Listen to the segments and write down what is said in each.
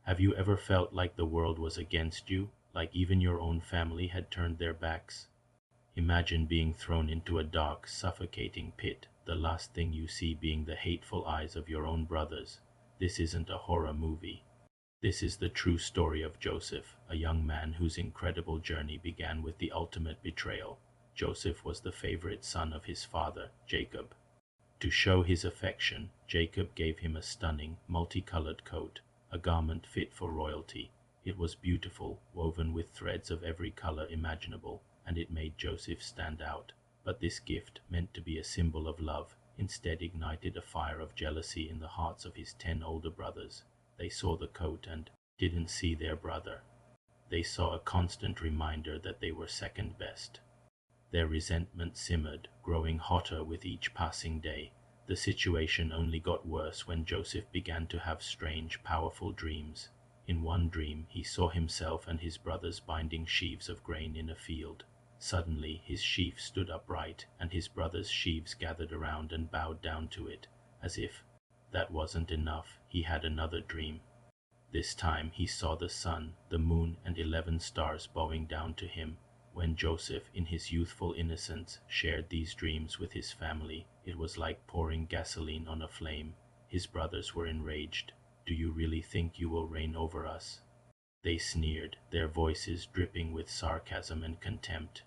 Have you ever felt like the world was against you, like even your own family had turned their backs? Imagine being thrown into a dark, suffocating pit, the last thing you see being the hateful eyes of your own brothers. This isn't a horror movie. This is the true story of Joseph, a young man whose incredible journey began with the ultimate betrayal. Joseph was the favorite son of his father, Jacob. To show his affection, Jacob gave him a stunning, multicolored coat, a garment fit for royalty. It was beautiful, woven with threads of every color imaginable, and it made Joseph stand out. But this gift, meant to be a symbol of love, instead ignited a fire of jealousy in the hearts of his 10 older brothers. They saw the coat and didn't see their brother. They saw a constant reminder that they were second best. Their resentment simmered, growing hotter with each passing day. The situation only got worse when Joseph began to have strange, powerful dreams. In one dream, he saw himself and his brothers binding sheaves of grain in a field. Suddenly, his sheaf stood upright, and his brothers' sheaves gathered around and bowed down to it. As if that wasn't enough, he had another dream. This time he saw the sun, the moon, and 11 stars bowing down to him. When Joseph, in his youthful innocence, shared these dreams with his family, it was like pouring gasoline on a flame. His brothers were enraged. "Do you really think you will reign over us?" They sneered, their voices dripping with sarcasm and contempt.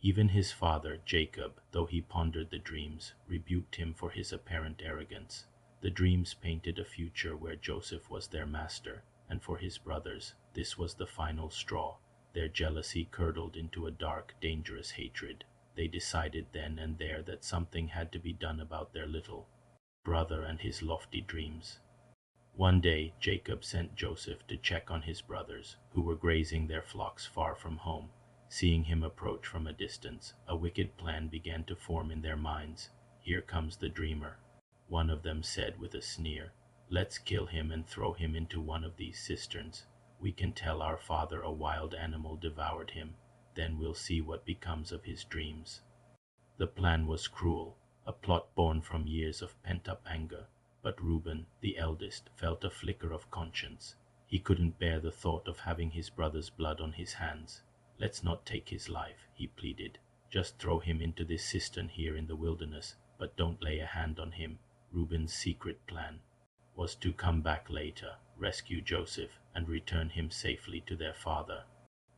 Even his father, Jacob, though he pondered the dreams, rebuked him for his apparent arrogance. The dreams painted a future where Joseph was their master, and for his brothers, this was the final straw. Their jealousy curdled into a dark, dangerous hatred. They decided then and there that something had to be done about their little brother and his lofty dreams. One day, Jacob sent Joseph to check on his brothers, who were grazing their flocks far from home. Seeing him approach from a distance, a wicked plan began to form in their minds. "Here comes the dreamer," one of them said with a sneer. "Let's kill him and throw him into one of these cisterns. We can tell our father a wild animal devoured him. Then we'll see what becomes of his dreams." The plan was cruel, a plot born from years of pent-up anger. But Reuben, the eldest, felt a flicker of conscience. He couldn't bear the thought of having his brother's blood on his hands. "Let's not take his life," he pleaded. "Just throw him into this cistern here in the wilderness, but don't lay a hand on him." Reuben's secret plan was to come back later, rescue Joseph, and return him safely to their father.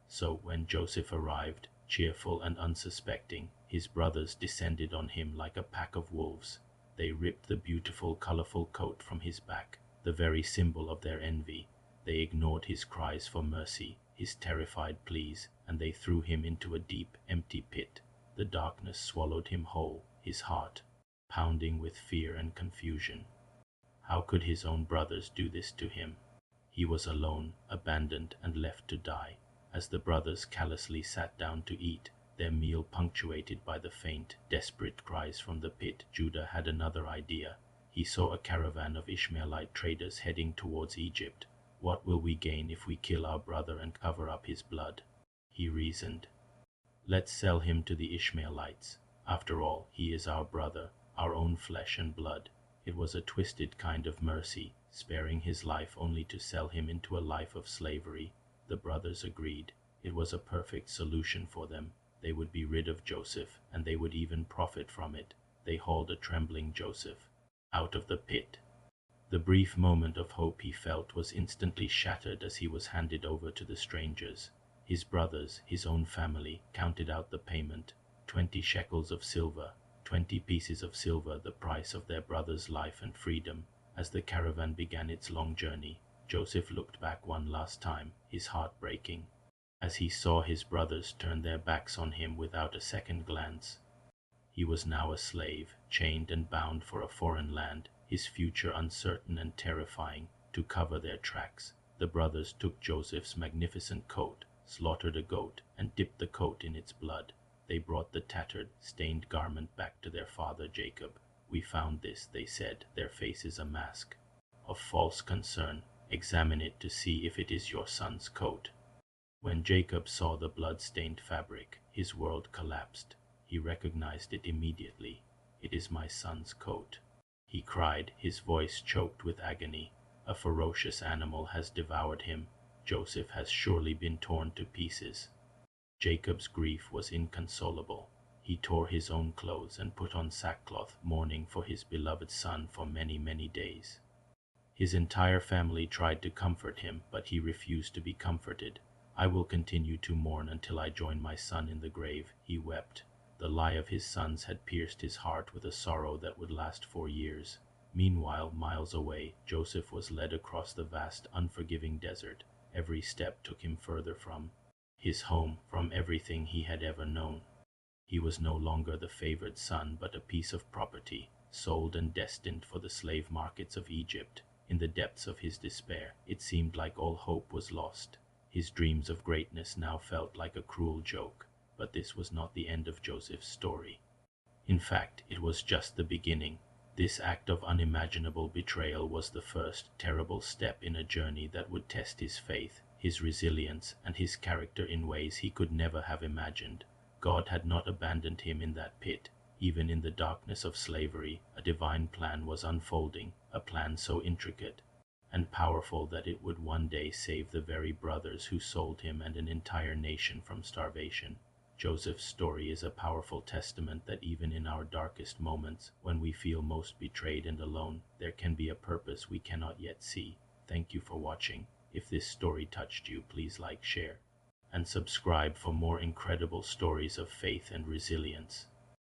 So when Joseph arrived, cheerful and unsuspecting, his brothers descended on him like a pack of wolves. They ripped the beautiful, colorful coat from his back, the very symbol of their envy. They ignored his cries for mercy, his terrified pleas, and they threw him into a deep, empty pit. The darkness swallowed him whole, his heart pounding with fear and confusion. How could his own brothers do this to him? He was alone, abandoned, and left to die. As the brothers callously sat down to eat, their meal punctuated by the faint, desperate cries from the pit, Judah had another idea. He saw a caravan of Ishmaelite traders heading towards Egypt. "What will we gain if we kill our brother and cover up his blood?" he reasoned. "Let's sell him to the Ishmaelites. After all, he is our brother, our own flesh and blood." It was a twisted kind of mercy, sparing his life only to sell him into a life of slavery. The brothers agreed. It was a perfect solution for them. They would be rid of Joseph, and they would even profit from it. They hauled a trembling Joseph out of the pit. The brief moment of hope he felt was instantly shattered as he was handed over to the strangers. His brothers, his own family, counted out the payment, 20 shekels of silver, 20 pieces of silver, the price of their brother's life and freedom. As the caravan began its long journey, Joseph looked back one last time, his heart breaking, as he saw his brothers turn their backs on him without a second glance. He was now a slave, chained and bound for a foreign land, his future uncertain and terrifying. To cover their tracks, the brothers took Joseph's magnificent coat, slaughtered a goat, and dipped the coat in its blood. They brought the tattered, stained garment back to their father Jacob. "We found this," they said, their faces a mask of false concern. "Examine it to see if it is your son's coat." When Jacob saw the blood-stained fabric, his world collapsed. He recognized it immediately. "It is my son's coat," he cried, his voice choked with agony. A ferocious animal has devoured him. Joseph has surely been torn to pieces. Jacob's grief was inconsolable. He tore his own clothes and put on sackcloth, mourning for his beloved son for many, many days. His entire family tried to comfort him, but he refused to be comforted. I will continue to mourn until I join my son in the grave, he wept. The lie of his sons had pierced his heart with a sorrow that would last for years. Meanwhile, miles away, Joseph was led across the vast, unforgiving desert. Every step took him further from his home, from everything he had ever known. He was no longer the favored son, but a piece of property, sold and destined for the slave markets of Egypt. In the depths of his despair, it seemed like all hope was lost. His dreams of greatness now felt like a cruel joke. But this was not the end of Joseph's story. In fact, it was just the beginning. This act of unimaginable betrayal was the first terrible step in a journey that would test his faith, his resilience, and his character in ways he could never have imagined. God had not abandoned him in that pit. Even in the darkness of slavery, a divine plan was unfolding, a plan so intricate and powerful that it would one day save the very brothers who sold him and an entire nation from starvation. Joseph's story is a powerful testament that even in our darkest moments, when we feel most betrayed and alone, there can be a purpose we cannot yet see. Thank you for watching. If this story touched you, please like, share, and subscribe for more incredible stories of faith and resilience.